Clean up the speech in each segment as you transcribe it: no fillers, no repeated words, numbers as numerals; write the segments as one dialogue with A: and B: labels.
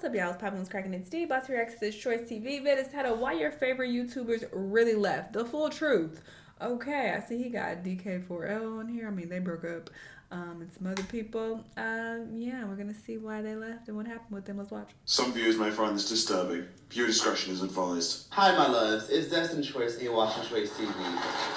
A: What's up, y'all? It's Poppin' Cracking. It's D. Boss Reacts to this Choice TV vid. It's titled Why Your Favorite YouTubers Really Left. The full truth. Okay, I see he got DK4L on here. I mean, they broke up. And some other people. Yeah, we're gonna see why they left and what happened with them. Let's watch.
B: Some viewers may find this disturbing. Viewer discretion is advised.
C: Hi, my loves. It's Destin Choice and you're watching Choice TV.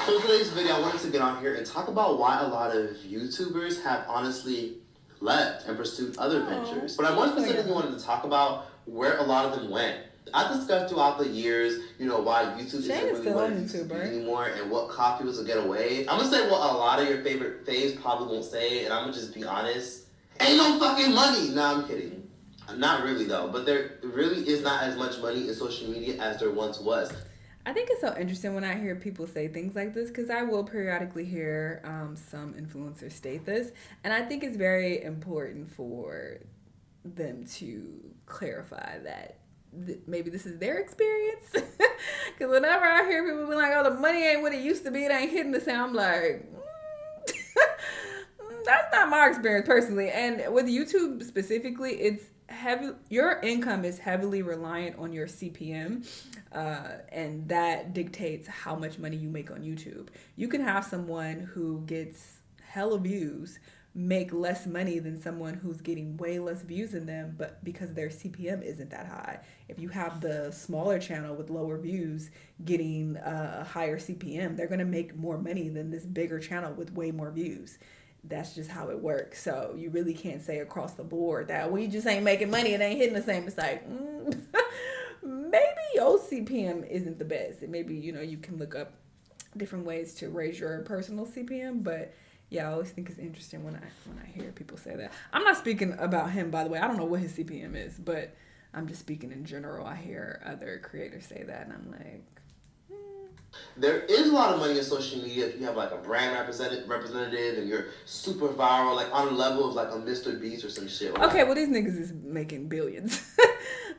C: So in today's video, I wanted to get on here and talk about why a lot of YouTubers have honestly left and pursued other ventures. But I more specifically wanted to talk about where a lot of them went. I discussed throughout the years, why YouTube isn't really what it used to be anymore and what caused people to get away. I'm going to say what a lot of your favorite faves probably won't say, and I'm going to just be honest. Ain't no fucking money! Nah, I'm kidding. Not really, though. But there really is not as much money in social media as there once was.
A: I think it's so interesting when I hear people say things like this, because I will periodically hear some influencers state this, and I think it's very important for them to clarify that maybe this is their experience. Because whenever I hear people be like, oh, the money ain't what it used to be, it ain't hitting the same, I'm like, that's not my experience personally. And with YouTube specifically, it's heavy. Your income is heavily reliant on your CPM, and that dictates how much money you make on YouTube. You can have someone who gets hella views make less money than someone who's getting way less views than them, but because their CPM isn't that high. If you have the smaller channel with lower views getting a higher CPM, they're going to make more money than this bigger channel with way more views. That's just how it works. So you really can't say across the board that we just ain't making money, it ain't hitting the same. It's like, maybe your CPM isn't the best. And maybe, you can look up different ways to raise your personal CPM, but yeah, I always think it's interesting when I hear people say that. I'm not speaking about him, by the way. I don't know what his CPM is, but I'm just speaking in general. I hear other creators say that, and I'm like,
C: There is a lot of money in social media if you have like a brand representative and you're super viral, like on a level of like a Mr. Beast or some shit.
A: Okay, well, these niggas is making billions.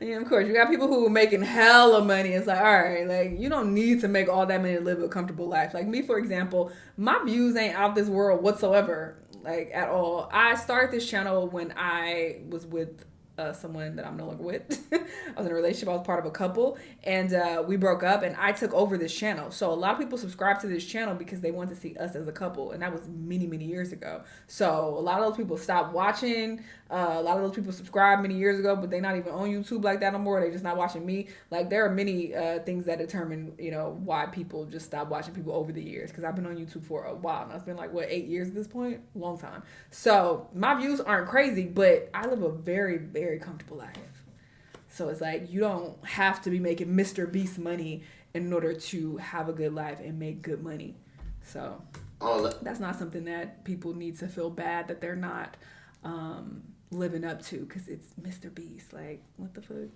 A: And of course, you got people who are making hella money. It's like, all right, like, you don't need to make all that money to live a comfortable life. Like me, for example, my views ain't out this world whatsoever, like at all. I started this channel when I was with someone that I'm no longer with. I was in a relationship. I was part of a couple, and we broke up, and I took over this channel. So a lot of people subscribe to this channel because they want to see us as a couple, and that was many, many years ago. So a lot of those people stopped watching. A lot of those people subscribed many years ago, but they're not even on YouTube like that no more. They're just not watching me. Like, there are many things that determine, why people just stop watching people over the years. Because I've been on YouTube for a while now. It's been like, 8 years at this point? Long time. So my views aren't crazy, but I live a very, very comfortable life. So it's like, you don't have to be making Mr. Beast money in order to have a good life and make good money. So that's not something that people need to feel bad that they're not living up to, because it's Mr. Beast. Like, what the fuck?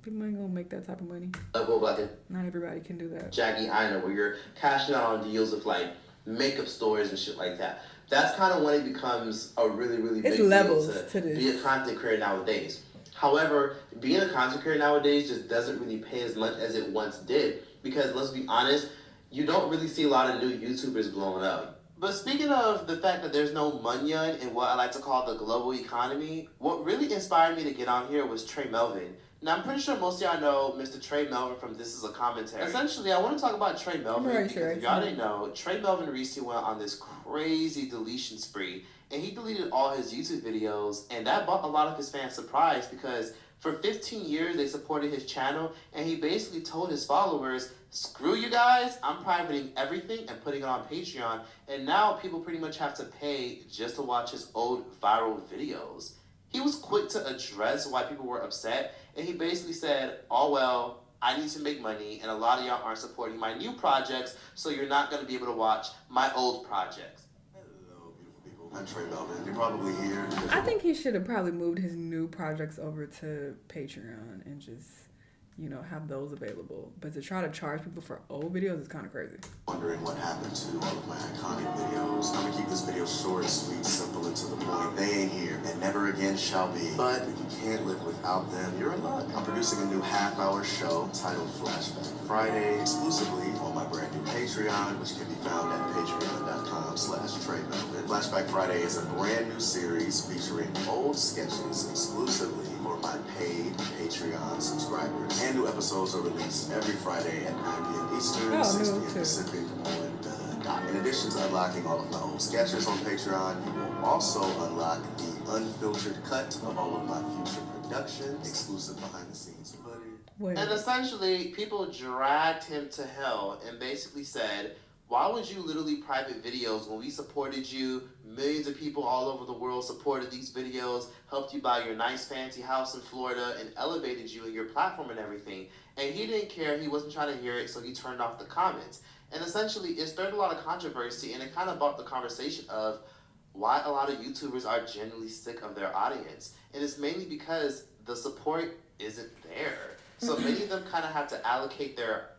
A: People ain't gonna make that type of money. Not everybody can do that.
C: Jackie, I know, where you're cashing out on deals of like makeup stores and shit like that. That's kind of when it becomes a really, really big deal to be a content creator nowadays. However, being a content creator nowadays just doesn't really pay as much as it once did, because let's be honest, you don't really see a lot of new YouTubers blowing up. But speaking of the fact that there's no money in what I like to call the global economy, what really inspired me to get on here was Trey Melvin. Now, I'm pretty sure most of y'all know Mr. Trey Melvin from This Is a Commentary. Essentially, I want to talk about Trey Melvin because if y'all didn't know, Trey Melvin recently went on this crazy deletion spree, and he deleted all his YouTube videos, and that brought a lot of his fans surprised because for 15 years, they supported his channel, and he basically told his followers, screw you guys, I'm privating everything and putting it on Patreon, and now people pretty much have to pay just to watch his old viral videos. He was quick to address why people were upset, and he basically said, oh well, I need to make money, and a lot of y'all aren't supporting my new projects, so you're not going to be able to watch my old projects.
B: Hello, beautiful people. I'm Trey Melvin. You're probably here.
A: I think he should have probably moved his new projects over to Patreon and just, have those available. But to try to charge people for old videos is kind of crazy.
B: Wondering what happened to all of my iconic videos. I'm gonna keep this video short, sweet, simple, and to the point. They ain't here and never again shall be. But if you can't live without them, you're in luck. I'm producing a new half-hour show titled Flashback Friday, exclusively on my brand new Patreon, which can be found at patreon.com/Trey Melvin. Flashback Friday is a brand new series featuring old sketches exclusively for my paid Patreon subscribers. And new episodes are released every Friday at 9 p.m. Eastern, 6 p.m. Pacific on the dot. In addition to unlocking all of my old sketches on Patreon, you will also unlock the unfiltered cut of all of my future productions, exclusive behind-the-scenes footage.
C: And essentially, people dragged him to hell and basically said, why would you literally private videos when we supported you? Millions of people all over the world supported these videos, helped you buy your nice fancy house in Florida, and elevated you in your platform and everything. And he didn't care. He wasn't trying to hear it, so he turned off the comments. And essentially, it stirred a lot of controversy, and it kind of brought the conversation of why a lot of YouTubers are genuinely sick of their audience. And it's mainly because the support isn't there. So many of them kind of have to allocate their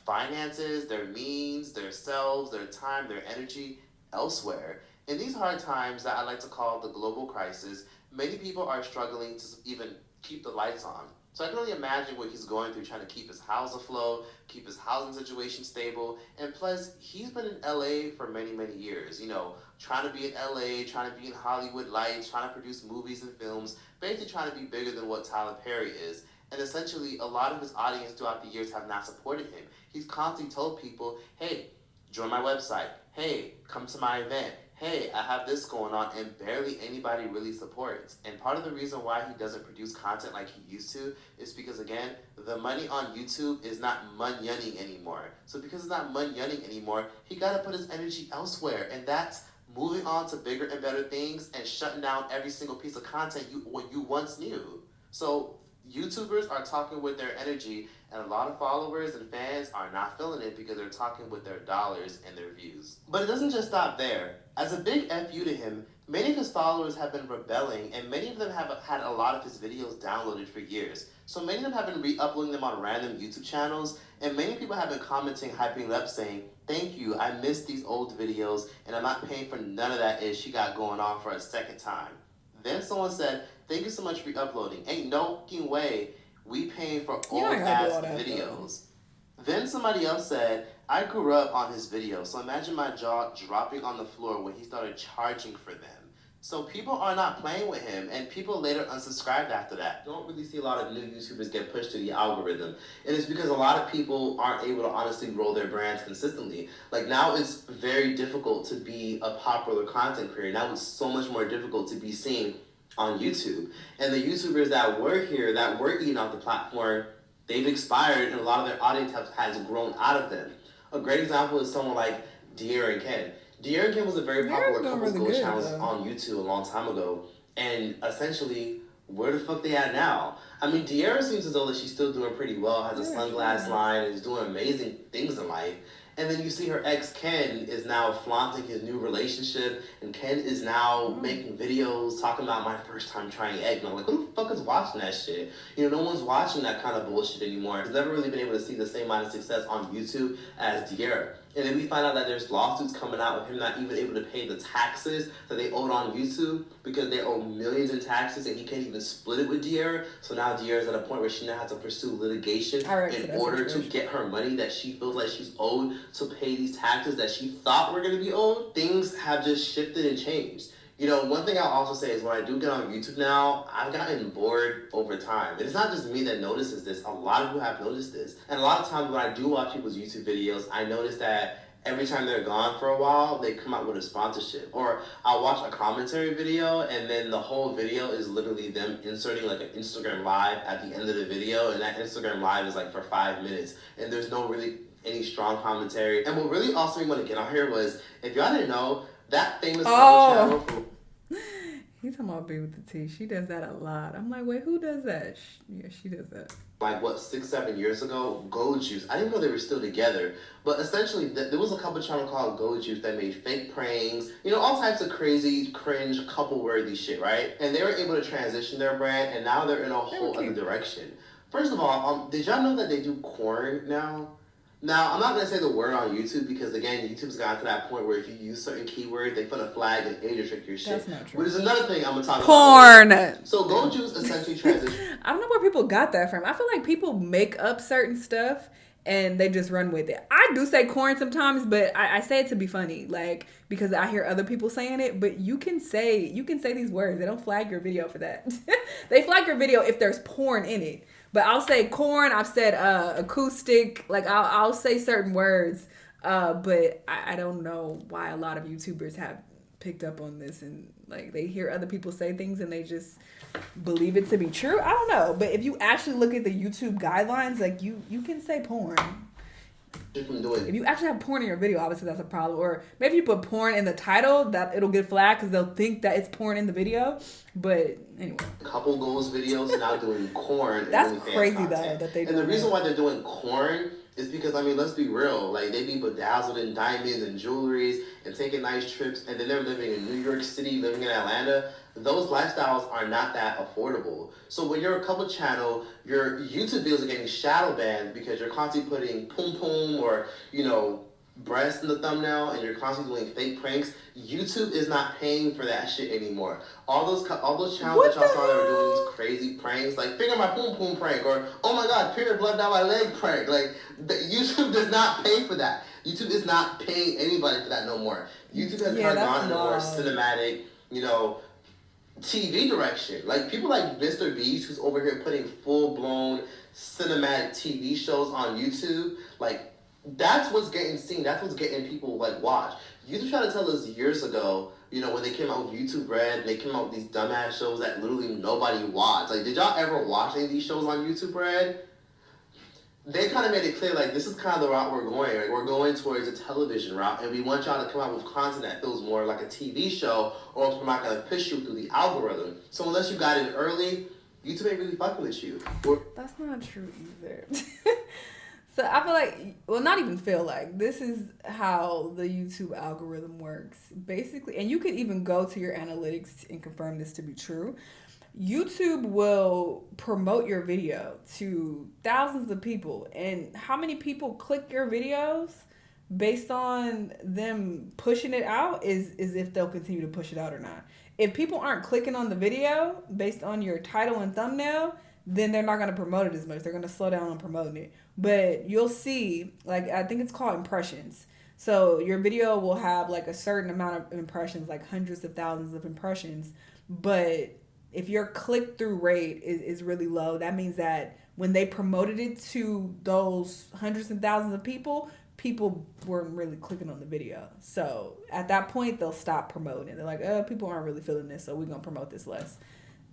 C: finances, their means, their selves, their time, their energy elsewhere. In these hard times that I like to call the global crisis, many people are struggling to even keep the lights on. So I can only imagine what he's going through, trying to keep his house afloat, keep his housing situation stable. And plus, he's been in LA for many, many years, you know, trying to be in LA, trying to be in Hollywood lights, trying to produce movies and films, basically trying to be bigger than what Tyler Perry is. And essentially, a lot of his audience throughout the years have not supported him. He's constantly told people, hey, join my website. Hey, come to my event. Hey, I have this going on, and barely anybody really supports. And part of the reason why he doesn't produce content like he used to is because, again, the money on YouTube is not money-yunning anymore. So because it's not money-yunning anymore, he got to put his energy elsewhere, and that's moving on to bigger and better things and shutting down every single piece of content you once knew. So YouTubers are talking with their energy, and a lot of followers and fans are not feeling it because they're talking with their dollars and their views. But it doesn't just stop there. As a big FU to him, many of his followers have been rebelling, and many of them have had a lot of his videos downloaded for years. So many of them have been re-uploading them on random YouTube channels, and many people have been commenting, hyping it up, saying, thank you, I missed these old videos, and I'm not paying for none of that ish she got going on for a second time. Then someone said, thank you so much for uploading. Ain't no fucking way we paying for old-ass videos. Then somebody else said, I grew up on his videos, so imagine my jaw dropping on the floor when he started charging for them. So people are not playing with him, and people later unsubscribed after that. Don't really see a lot of new YouTubers get pushed to the algorithm. And it's because a lot of people aren't able to honestly grow their brands consistently. Like now it's very difficult to be a popular content creator. Now it's so much more difficult to be seen on YouTube. And the YouTubers that were here, that were eating off the platform, they've expired, and a lot of their audience has grown out of them. A great example is someone like De'Aaron and Ken. De'Aaron and Ken was a very popular couples goals challenge on YouTube a long time ago. And essentially, where the fuck they at now? I mean, De'Aaron seems as though that she's still doing pretty well, has a sunglass line, and is doing amazing things in life. And then you see her ex, Ken, is now flaunting his new relationship, and Ken is now making videos talking about my first time trying egg. And I'm like, who the fuck is watching that shit? You know, no one's watching that kind of bullshit anymore. He's never really been able to see the same amount of success on YouTube as De'Aaron. And then we find out that there's lawsuits coming out with him not even able to pay the taxes that they owed on YouTube because they owe millions in taxes and he can't even split it with De'Aaron. So now De'Aaron's at a point where she now has to pursue litigation in order to get her money that she feels like she's owed to pay these taxes that she thought were going to be owed. Things have just shifted and changed. You know, one thing I'll also say is when I do get on YouTube now, I've gotten bored over time. And it's not just me that notices this. A lot of people have noticed this. And a lot of times when I do watch people's YouTube videos, I notice that every time they're gone for a while, they come out with a sponsorship. Or I'll watch a commentary video, and then the whole video is literally them inserting like an Instagram Live at the end of the video. And that Instagram Live is like for 5 minutes. And there's no really any strong commentary. And what really also made me want to get on here was, if y'all didn't know, that famous channel from...
A: He's talking about Be With The T. She does that a lot. I'm like, wait, who does that? Yeah, she does that.
C: Like, 6-7 years ago, Go Juice. I didn't know they were still together. But essentially, there was a couple channel called Go Juice that made fake pranks. You know, all types of crazy, cringe, couple-worthy shit, right? And they were able to transition their brand, and now they're in a whole other direction. First of all, did y'all know that they do corn now? Now, I'm not going to say the word on YouTube because, again, YouTube's gotten to that point where if you use certain keywords, they put a flag and age restrict your shit.
A: That's not true.
C: Which is another thing I'm going to talk
A: about. Porn!
C: So, Go Juice essentially transitioned.
A: I don't know where people got that from. I feel like people make up certain stuff and they just run with it. I do say corn sometimes, but I say it to be funny, like, because I hear other people saying it, but you can say these words. They don't flag your video for that. They flag your video if there's porn in it. But I'll say corn. I've said acoustic. Like I'll say certain words. But I don't know why a lot of YouTubers have picked up on this and like they hear other people say things and they just believe it to be true. I don't know. But if you actually look at the YouTube guidelines, like you can say porn. If you actually have porn in your video, obviously that's a problem. Or maybe you put porn in the title, that it'll get flagged because they'll think that it's porn in the video. But anyway,
C: couple goals videos now doing corn.
A: That's crazy though that they do.
C: And the reason why they're doing corn is because I mean, let's be real. Like they be bedazzled in diamonds and jewelries and taking nice trips, and then they're living in New York City, living in Atlanta. Those lifestyles are not that affordable. So when you're a couple channel, your YouTube videos are getting shadow banned because you're constantly putting pum pum or, you know, breast in the thumbnail and you're constantly doing fake pranks. YouTube is not paying for that shit anymore. All those channels that y'all saw that were doing these crazy pranks, like finger my pum pum prank or oh my god, period blood down my leg prank. Like YouTube does not pay for that. YouTube is not paying anybody for that no more. YouTube has kind of gone in a more cinematic, you know, TV direction. Like people like Mr. Beast, who's over here putting full-blown cinematic TV shows on YouTube. Like that's what's getting seen. That's what's getting people like watch. YouTube tried to tell us years ago, you know, when they came out with YouTube Red, they came out with these dumbass shows that literally nobody watched. Like, did y'all ever watch any of these shows on YouTube Red? They kind of made it clear, like, this is kind of the route we're going. Like, we're going towards a television route, and we want y'all to come out with content that feels more like a TV show, or else we're not going to push you through the algorithm. So unless you got in early, YouTube ain't really fucking with you.
A: That's not true either. So I feel like, well, not even feel like, this is how the YouTube algorithm works. Basically, and you could even go to your analytics and confirm this to be true. YouTube will promote your video to thousands of people. And how many people click your videos based on them pushing it out is if they'll continue to push it out or not. If people aren't clicking on the video based on your title and thumbnail, then they're not going to promote it as much. They're going to slow down on promoting it. But you'll see, like, I think it's called impressions. So your video will have like a certain amount of impressions, like hundreds of thousands of impressions. But if your click-through rate is really low, that means that when they promoted it to those hundreds and thousands of people weren't really clicking on the video. So at that point, they'll stop promoting it. They're like, people aren't really feeling this, so we're going to promote this less.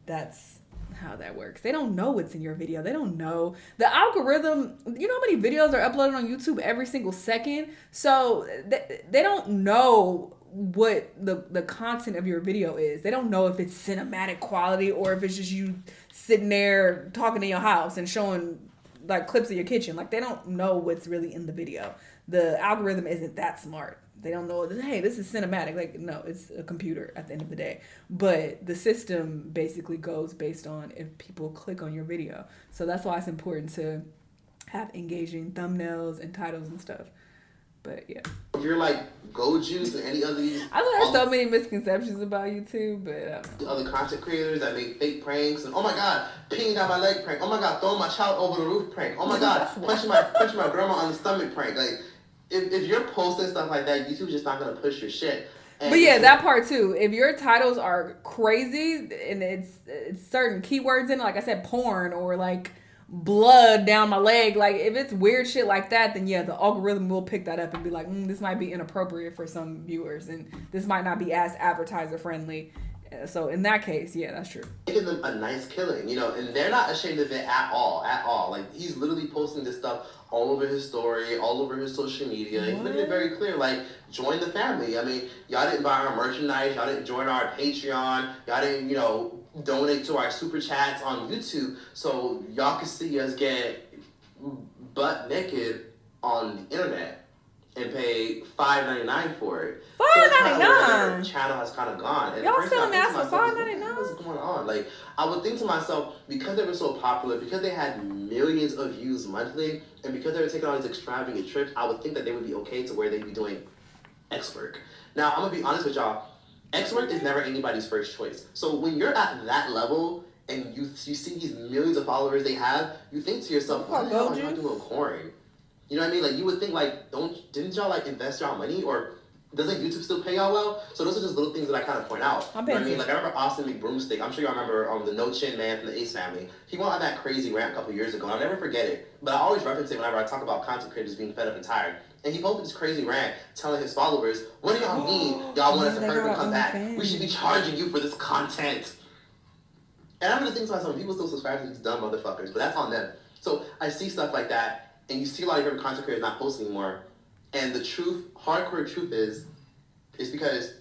A: That's how that works. They don't know what's in your video. They don't know. The algorithm, you know how many videos are uploaded on YouTube every single second? So they don't know what the content of your video is. They don't know if it's cinematic quality or if it's just you sitting there talking in your house and showing like clips of your kitchen. Like they don't know what's really in the video. The algorithm isn't that smart. They don't know that, hey, this is cinematic. Like, no, it's a computer at the end of the day. But the system basically goes based on if people click on your video. So that's why it's important to have engaging thumbnails and titles and stuff. But yeah.
C: If you're like Go Juice or any other these,
A: I know there's so many misconceptions about YouTube, but I don't know.
C: Other content creators that make fake pranks and oh my god, peeing down my leg prank. Oh my god, throwing my child over the roof prank. Oh my god, punching my grandma on the stomach prank. Like if you're posting stuff like that, YouTube's just not gonna push your shit. And
A: but yeah, that part too. If your titles are crazy and it's certain keywords in it, like I said, porn or like blood down my leg, like if it's weird shit like that, then yeah, the algorithm will pick that up and be like, this might be inappropriate for some viewers and this might not be as advertiser friendly. So in that case, yeah, that's true.
C: Making them a nice killing, you know, and they're not ashamed of it at all. Like he's literally posting this stuff all over his story, all over his social media. He's making it very clear, like, join the family. I mean, y'all didn't buy our merchandise, y'all didn't join our Patreon, y'all didn't, you know, donate to our super chats on YouTube, so y'all can see us get butt naked on the internet and pay $5.99 for it.
A: $5.99.
C: So channel has kind of gone. And
A: y'all still ask for $5.99?
C: What's going on? Like, I would think to myself, because they were so popular, because they had millions of views monthly, and because they were taking all these extravagant trips, I would think that they would be okay to where they'd be doing X work. Now, I'm gonna be honest with y'all. X work is never anybody's first choice. So when you're at that level and you see these millions of followers they have, you think to yourself, why the hell are y'all doing corn? You know what I mean? Like, you would think, like, didn't y'all, like, invest y'all money? Or doesn't YouTube still pay y'all well? So those are just little things that I kind of point out. You know what I mean? Like, I remember Austin McBroomstick. I'm sure y'all remember the No Chin Man from the Ace Family. He went on that crazy rant a couple years ago, and I'll never forget it. But I always reference it whenever I talk about content creators being fed up and tired. And he posted this crazy rant telling his followers, what do y'all mean y'all want us to hurt and come back? We should be charging you for this content. And I'm going to think to myself, people still subscribe to these dumb motherfuckers, but that's on them. So I see stuff like that, and you see a lot of your content creators not posting anymore. And the truth, hardcore truth is because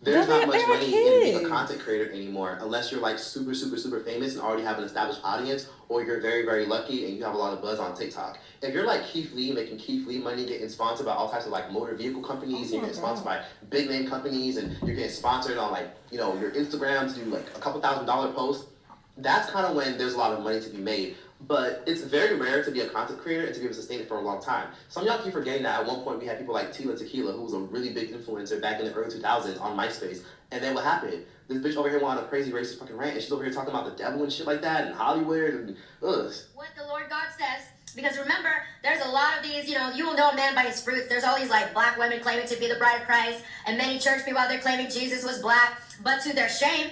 C: there's not much money in being a content creator anymore unless you're like super, super, super famous and already have an established audience, or you're very, very lucky and you have a lot of buzz on TikTok. If you're like Keith Lee, making Keith Lee money, getting sponsored by all types of like motor vehicle companies, and you're getting sponsored by big name companies, and you're getting sponsored on like, you know, your Instagram to do like a couple $1,000 posts, that's kind of when there's a lot of money to be made. But it's very rare to be a content creator and to be able to sustain it for a long time. Some of y'all keep forgetting that at one point we had people like Tila Tequila, who was a really big influencer back in the early 2000s on MySpace. And then what happened? This bitch over here went on a crazy racist fucking rant, and she's over here talking about the devil and shit like that, and Hollywood, and ugh.
D: What the Lord God says. Because remember, there's a lot of these, you will know a man by his fruits. There's all these like black women claiming to be the bride of Christ, and many church people out there claiming Jesus was black. But to their shame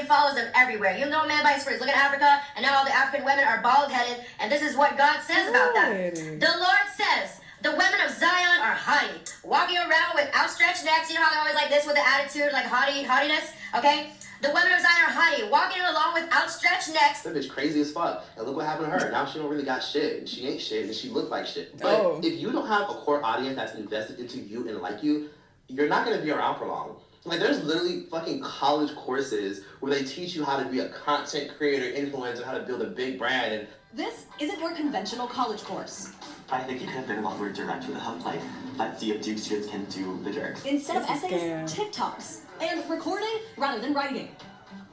D: follows them everywhere. You'll know a man by his fruits. Look at Africa, and now all the African women are bald-headed, and this is what God says about that. The Lord says, the women of Zion are haughty, walking around with outstretched necks. You know how they're always like this with the attitude, like haughtiness, okay? The women of Zion are haughty, walking along with outstretched necks.
C: That bitch crazy as fuck. And look what happened to her. Now she don't really got shit. And she ain't shit. And she look like shit. But if you don't have a core audience that's invested into you and like you, you're not going to be around for long. Like, there's literally fucking college courses where they teach you how to be a content creator, influencer, how to build a big brand. And
E: this isn't your conventional college course.
F: I think you could have been a lot more direct with how, like, let's see if Duke students can do the jerks.
E: Instead of essays, TikToks. And recording rather than writing.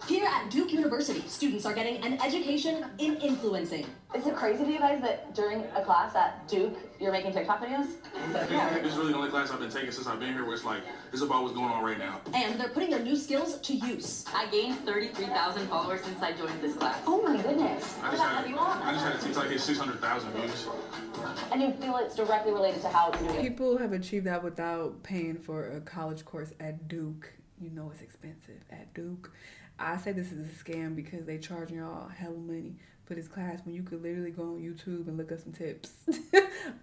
E: Here at Duke University, students are getting an education in influencing.
G: Is it crazy to you guys that during a class at Duke, you're making TikTok videos?
H: Yeah. This is really the only class I've been taking since I've been here where it's like, it's about what's going on right now.
E: And they're putting their new skills to use.
I: I gained 33,000 followers since I joined this class.
G: Oh my goodness.
H: I just had a TikTok hit 600,000 views.
G: And you feel it's directly related to how you're doing it?
A: People have achieved that without paying for a college course at Duke. You know it's expensive at Duke. I say this is a scam because they charging y'all hella money for this class when you could literally go on YouTube and look up some tips,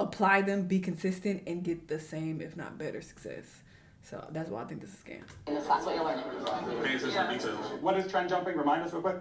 A: apply them, be consistent, and get the same, if not better, success. So that's why I think this is a scam.
G: In this class, what you're learning.
H: Pay attention to details.
J: What is trend jumping? Remind us real quick.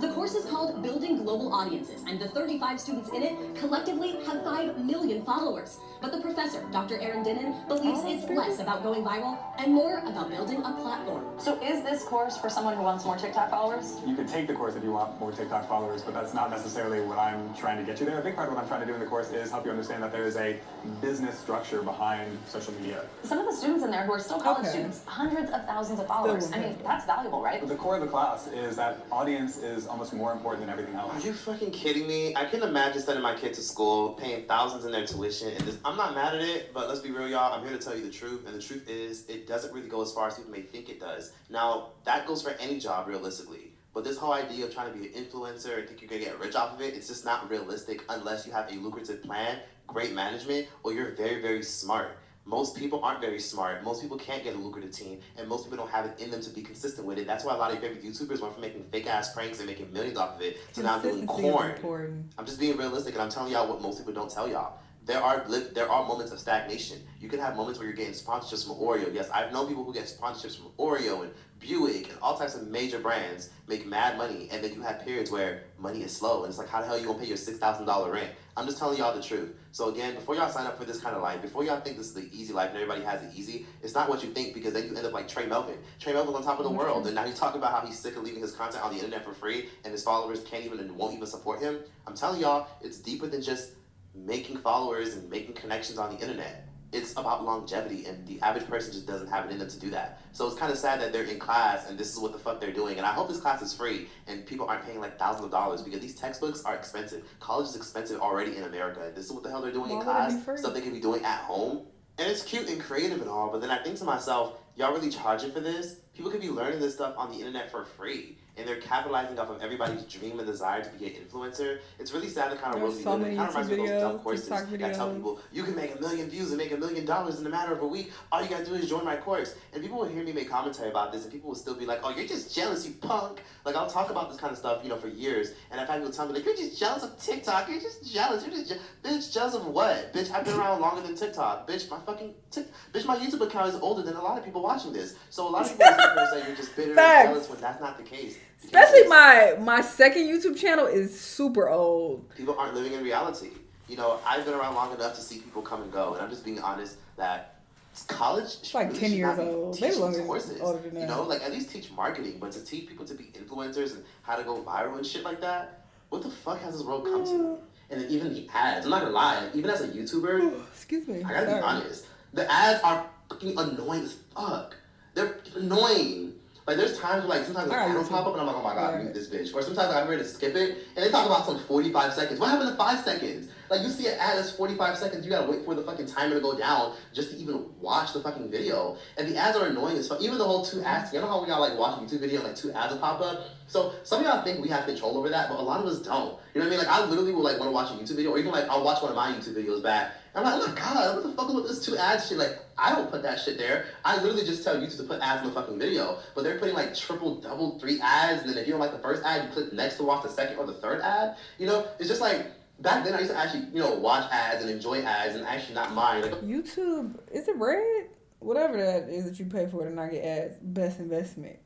E: The course is called Building Global Audiences, and the 35 students in it collectively have 5 million followers. But the professor, Dr. Aaron Dinnan, believes it's less about going viral and more about building a platform.
G: So is this course for someone who wants more TikTok followers?
J: You could take the course if you want more TikTok followers, but that's not necessarily what I'm trying to get you there. A big part of what I'm trying to do in the course is help you understand that there is a business structure behind social media.
G: Some of the students in there who are still college students, hundreds of thousands of followers. I mean, that's valuable, right?
J: The core of the class is that audience is almost more important than everything else.
C: Are you fucking kidding me? I can imagine sending my kid to school, paying thousands in their tuition, and I'm not mad at it, but let's be real, y'all. I'm here to tell you the truth, and the truth is, it doesn't really go as far as people may think it does. Now, that goes for any job, realistically. But this whole idea of trying to be an influencer and think you're gonna get rich off of it, it's just not realistic unless you have a lucrative plan, great management, or you're very, very smart. Most people aren't very smart. Most people can't get a lucrative team, and most people don't have it in them to be consistent with it. That's why a lot of your favorite YouTubers went from making fake-ass pranks and making millions off of it to now doing corn. I'm just being realistic, and I'm telling y'all what most people don't tell y'all. There are moments of stagnation. You can have moments where you're getting sponsorships from Oreo. Yes, I've known people who get sponsorships from Oreo and Buick and all types of major brands, make mad money, and then you have periods where money is slow, and it's like, how the hell are you gonna pay your $6,000 rent? I'm just telling y'all the truth. So again, before y'all sign up for this kind of life, before y'all think this is the easy life and everybody has it easy, it's not what you think, because then you end up like Trey Melvin. Trey Melvin's on top of the world, and now he's talking about how he's sick of leaving his content on the internet for free, and his followers can't even and won't even support him. I'm telling y'all, it's deeper than just making followers and making connections on the internet. It's about longevity, and the average person just doesn't have it in them to do that. So it's kind of sad that they're in class and this is what the fuck they're doing. And I hope this class is free and people aren't paying like thousands of dollars, because these textbooks are expensive. College is expensive already in America. This is what the hell they're doing in class, stuff they could be doing at home. And it's cute and creative and all, but then I think to myself, y'all really charging for this? People could be learning this stuff on the internet for free. And they're capitalizing off of everybody's dream and desire to be an influencer. It's really sad the kind of world we live in. It kind of reminds me of those dumb courses that tell people, you can make 1 million views and make $1 million in a matter of a week. All you gotta do is join my course. And people will hear me make commentary about this, and people will still be like, oh, you're just jealous, you punk. Like, I'll talk about this kind of stuff, for years. And I've had people tell me, like, you're just jealous of TikTok. You're just jealous. Bitch, jealous of what? Bitch, I've been around longer than TikTok. Bitch, my YouTube account is older than a lot of people watching this. So a lot of people are saying you're just bitter and jealous when that's not the case.
A: Especially my second YouTube channel is super old.
C: People aren't living in reality. I've been around long enough to see people come and go, and I'm just being honest that college
A: it's like really 10 years old. Maybe longer
C: courses.
A: Older than that.
C: Like at least teach marketing, but to teach people to be influencers and how to go viral and shit like that, what the fuck has this world come to? And then even the ads, I'm not gonna lie, even as a YouTuber,
A: excuse me,
C: I gotta be honest, the ads are fucking annoying as fuck. They're annoying. Like, there's times where, sometimes an ad will pop up and I'm like, oh my god, mute this bitch. Or sometimes I'm ready to skip it and they talk about some 45 seconds. What happened to 5 seconds? Like, you see an ad that's 45 seconds, you gotta wait for the fucking timer to go down just to even watch the fucking video. And the ads are annoying as fuck. Even the whole 2 ads, you know how we all watch a YouTube video and 2 ads will pop up? So some of y'all think we have control over that, but a lot of us don't. You know what I mean? Like, I literally will want to watch a YouTube video, or even I'll watch one of my YouTube videos back. I'm like, oh my god, what the fuck is with this 2 ads shit? Like, I don't put that shit there. I literally just tell YouTube to put ads in the fucking video. But they're putting triple, double, 3 ads, and then if you don't like the first ad, you click next to watch the second or the third ad. It's just back then I used to actually, watch ads and enjoy ads and actually not mind.
A: YouTube, is it red? Whatever that is that you pay for to not get ads, best investment.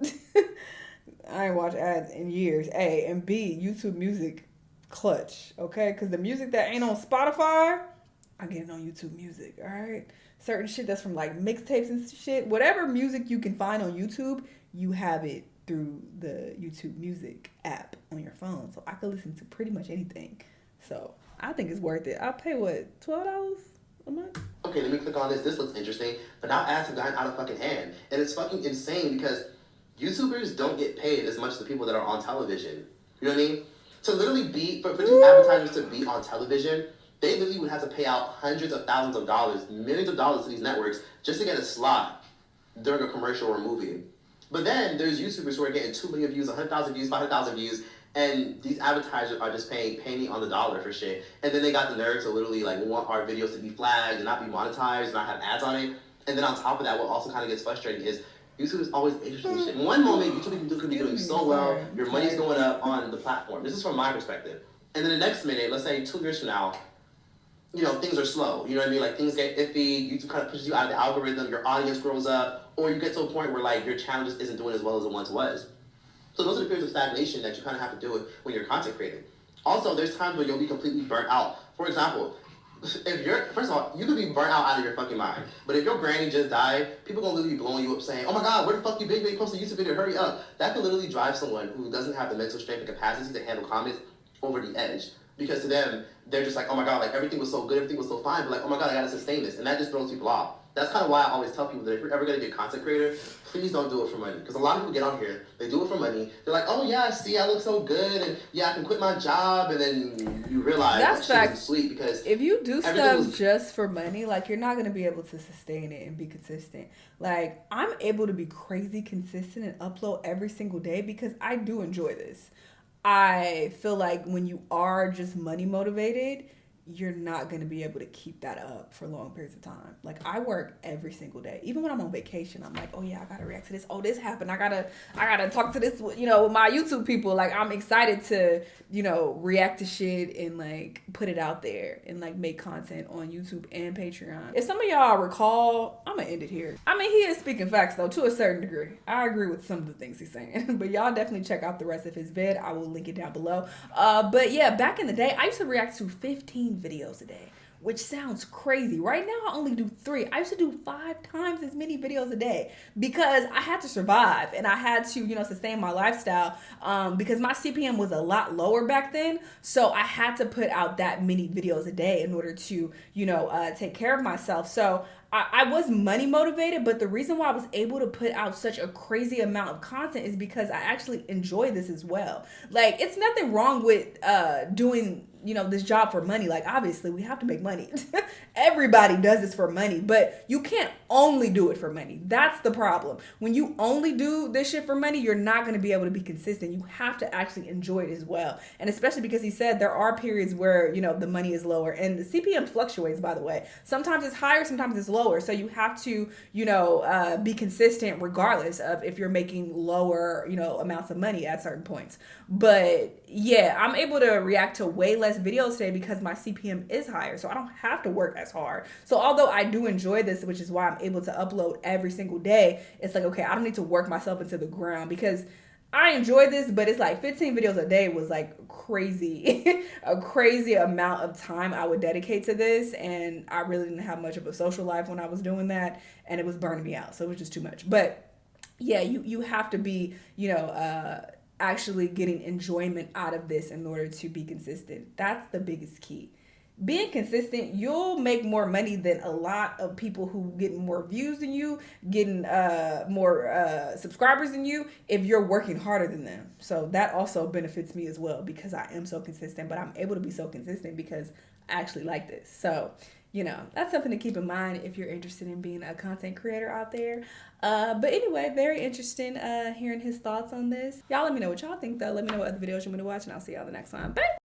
A: I ain't watched ads in years. A, and B, YouTube Music, clutch, okay? Because the music that ain't on Spotify, I get it on YouTube Music, all right? Certain shit that's from mixtapes and shit. Whatever music you can find on YouTube, you have it through the YouTube Music app on your phone. So I can listen to pretty much anything. So I think it's worth it. I'll pay what, $12 a month?
C: Okay, let me click on this. This looks interesting. But now ads have gotten out of fucking hand. And it's fucking insane because YouTubers don't get paid as much as the people that are on television. You know what I mean? To literally for these advertisers to be on television, they literally would have to pay out hundreds of thousands of dollars, millions of dollars to these networks just to get a slot during a commercial or a movie. But then there's YouTubers who are getting 2 million views, 100,000 views, 500,000 views, and these advertisers are just paying penny on the dollar for shit. And then they got the nerve to literally want our videos to be flagged and not be monetized and not have ads on it. And then on top of that, what also kind of gets frustrating is YouTube is always interesting shit. In one moment, YouTube could be doing so well, your money's going up on the platform. This is from my perspective. And then the next minute, let's say 2 years from now, things are slow. You know what I mean? Things get iffy, YouTube kind of pushes you out of the algorithm, your audience grows up, or you get to a point where your channel just isn't doing as well as it once was. So those are the periods of stagnation that you kind of have to deal with when you're content creating. Also, there's times where you'll be completely burnt out. For example, first of all, you could be burnt out of your fucking mind. But if your granny just died, people gonna literally be blowing you up saying, oh my god, where the fuck you been? You post a YouTube video, hurry up. That could literally drive someone who doesn't have the mental strength and capacity to handle comments over the edge. Because to them, they're just like, oh my god, everything was so good, everything was so fine, but oh my god, I gotta sustain this. And that just throws people off. That's kind of why I always tell people that if you're ever gonna be a content creator, please don't do it for money. Because a lot of people get on here, they do it for money. They're like, oh yeah, see, I look so good, and yeah, I can quit my job, and then you realize
A: that's
C: that shit isn't sweet because
A: if you do stuff just for money, you're not gonna be able to sustain it and be consistent. I'm able to be crazy consistent and upload every single day because I do enjoy this. I feel like when you are just money motivated, you're not going to be able to keep that up for long periods of time. I work every single day. Even when I'm on vacation, I'm like, oh yeah, I got to react to this. Oh, this happened. I gotta talk to this, with my YouTube people. I'm excited to, react to shit and put it out there and make content on YouTube and Patreon. If some of y'all recall, I'm going to end it here. I mean, he is speaking facts though, to a certain degree. I agree with some of the things he's saying, but y'all definitely check out the rest of his vid. I will link it down below. But yeah, back in the day, I used to react to 15 videos a day, which sounds crazy. Right now, I only do 3. I used to do 5 times as many videos a day because I had to survive and I had to, sustain my lifestyle because my CPM was a lot lower back then. So I had to put out that many videos a day in order to, take care of myself. So I was money motivated, but the reason why I was able to put out such a crazy amount of content is because I actually enjoy this as well. It's nothing wrong with doing you know, this job for money. Like, obviously we have to make money. Everybody does this for money, but you can't only do it for money. That's the problem. When you only do this shit for money, you're not going to be able to be consistent. You have to actually enjoy it as well. And especially because he said there are periods where, you know, the money is lower, and the CPM fluctuates, by the way. Sometimes it's higher, sometimes it's lower. So you have to, you know, be consistent regardless of if you're making lower, you know, amounts of money at certain points. But yeah, I'm able to react to way less videos today because my CPM is higher. So I don't have to work as hard. So although I do enjoy this, which is why I'm able to upload every single day, it's like, okay, I don't need to work myself into the ground because I enjoy this, but it's like 15 videos a day was like crazy, a crazy amount of time I would dedicate to this. And I really didn't have much of a social life when I was doing that, and it was burning me out. So it was just too much. But yeah, you have to be, you know, actually getting enjoyment out of this in order to be consistent. That's the biggest key. Being consistent, you'll make more money than a lot of people who get more views than you, getting more subscribers than you, if you're working harder than them. So that also benefits me as well because I am so consistent, but I'm able to be so consistent because I actually like this. So, you know, that's something to keep in mind if you're interested in being a content creator out there. But anyway, very interesting hearing his thoughts on this. Y'all let me know what y'all think though. Let me know what other videos you want me to watch, and I'll see y'all the next time. Bye!